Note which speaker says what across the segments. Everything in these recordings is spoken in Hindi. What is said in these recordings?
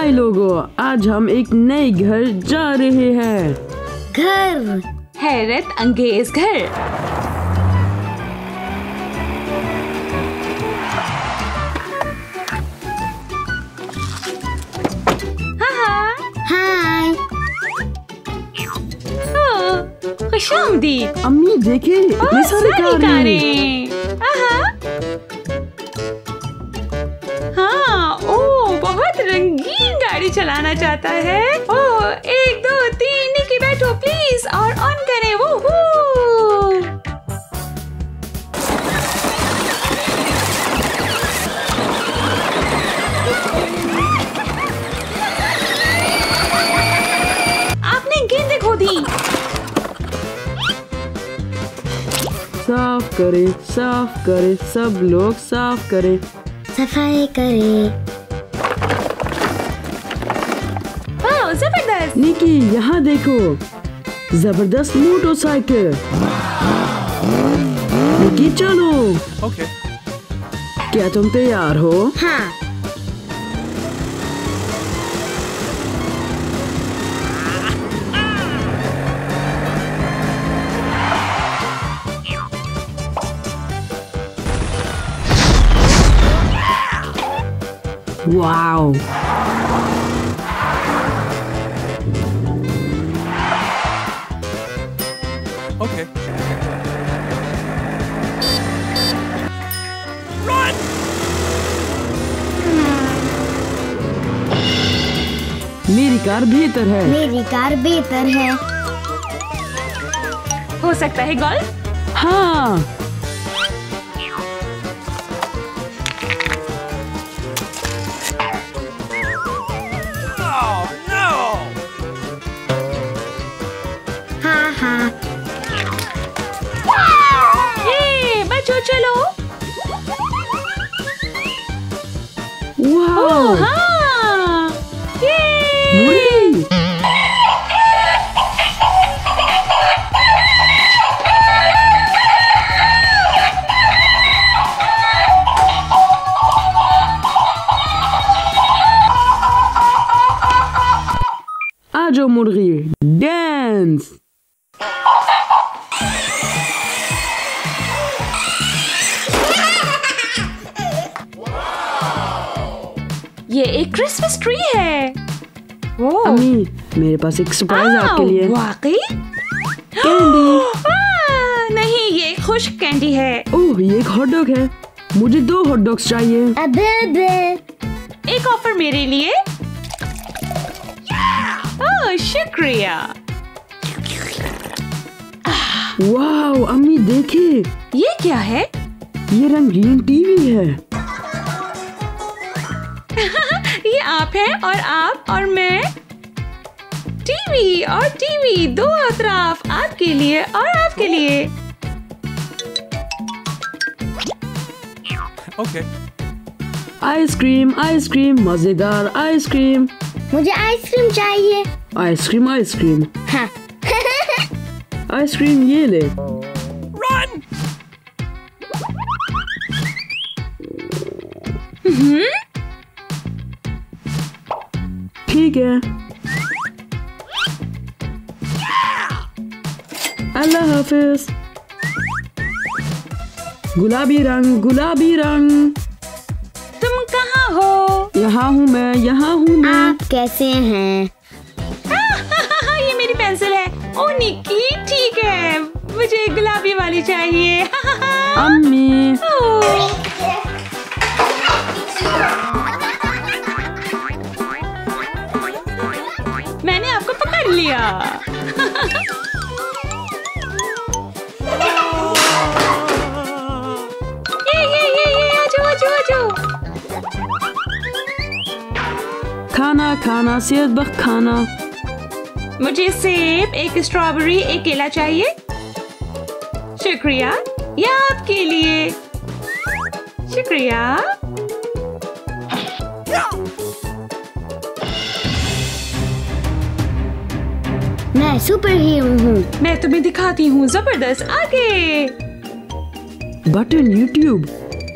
Speaker 1: हाय लोगों, आज हम एक नए घर जा रहे हैं।
Speaker 2: घर,
Speaker 3: हैरत अंगेज घर।
Speaker 2: हाय।
Speaker 3: खुशामदीद।
Speaker 1: अम्मी देखे इतने सारे कारें।
Speaker 3: हाँ, ओ बहुत रंगीन गाड़ी चलाना चाहता है। ओ 1 2 3 निकी बैठो प्लीज और ऑन करें वो। आपने गेंदें खो दी।
Speaker 1: साफ करे, सब लोग साफ करे।
Speaker 2: सफाई करे।
Speaker 3: वाह, जबरदस्त।
Speaker 1: निकी यहाँ देखो, जबरदस्त मोटरसाइकिल। निकी चलो।
Speaker 4: ओके।
Speaker 1: क्या तुम तैयार हो?
Speaker 2: हाँ।
Speaker 1: Wow,
Speaker 4: okay. Run!
Speaker 1: मेरी कार बेहतर है।
Speaker 2: मेरी कार बेहतर है।
Speaker 3: हो सकता है गोल्फ।
Speaker 1: हाँ,
Speaker 4: Oh no!
Speaker 2: हाँ।
Speaker 3: ये बच्चों चलो।
Speaker 1: वाओ,
Speaker 3: हाँ, ये
Speaker 1: मुड़ी। आजो मुर्गी, डांस।
Speaker 3: ये एक क्रिसमस ट्री है। ओह,
Speaker 1: अम्मी, मेरे पास एक सरप्राइज आपके लिए।
Speaker 3: वाकई?
Speaker 1: कैंडी।
Speaker 3: नहीं, ये खुश्क कैंडी है।
Speaker 1: ओह, ये एक हॉट डॉग है। मुझे 2 हॉट डॉग्स चाहिए।
Speaker 2: अबे।
Speaker 3: एक ऑफर मेरे लिए। ओह, शुक्रिया।
Speaker 1: वाओ, अम्मी देखिए,
Speaker 3: ये क्या है?
Speaker 1: ये रंगीन टीवी है।
Speaker 3: ये आप हैं और आप और मैं। टीवी और टीवी, 2 अतराफ, आपके लिए और आपके लिए।
Speaker 4: Okay.
Speaker 1: आइसक्रीम, मजेदार आइसक्रीम।
Speaker 2: मुझे आइसक्रीम चाहिए।
Speaker 1: आइसक्रीम।
Speaker 2: हाँ।
Speaker 1: आइसक्रीम ये ले।
Speaker 4: Run!
Speaker 1: ठीक है। अल्लाह हाफिज। गुलाबी रंग।
Speaker 3: तुम कहाँ हो?
Speaker 1: यहाँ हूँ मैं।
Speaker 2: आप कैसे हैं?
Speaker 3: ये मेरी पेंसिल है। ओ निक्की, ठीक है, मुझे गुलाबी वाली चाहिए।
Speaker 1: अम्मी,
Speaker 3: मैंने आपको पकड़ लिया। ये आजो।
Speaker 1: खाना, सेहतबख्श खाना।
Speaker 3: मुझे सेब, एक स्ट्रॉबेरी, एक केला चाहिए। शुक्रिया, ये आपके लिए। शुक्रिया।
Speaker 2: मैं सुपर हीरो हूँ।
Speaker 3: मैं तुम्हें दिखाती हूँ, जबरदस्त। आगे
Speaker 1: बटन यूट्यूब।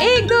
Speaker 3: 1 2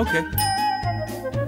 Speaker 4: Okay.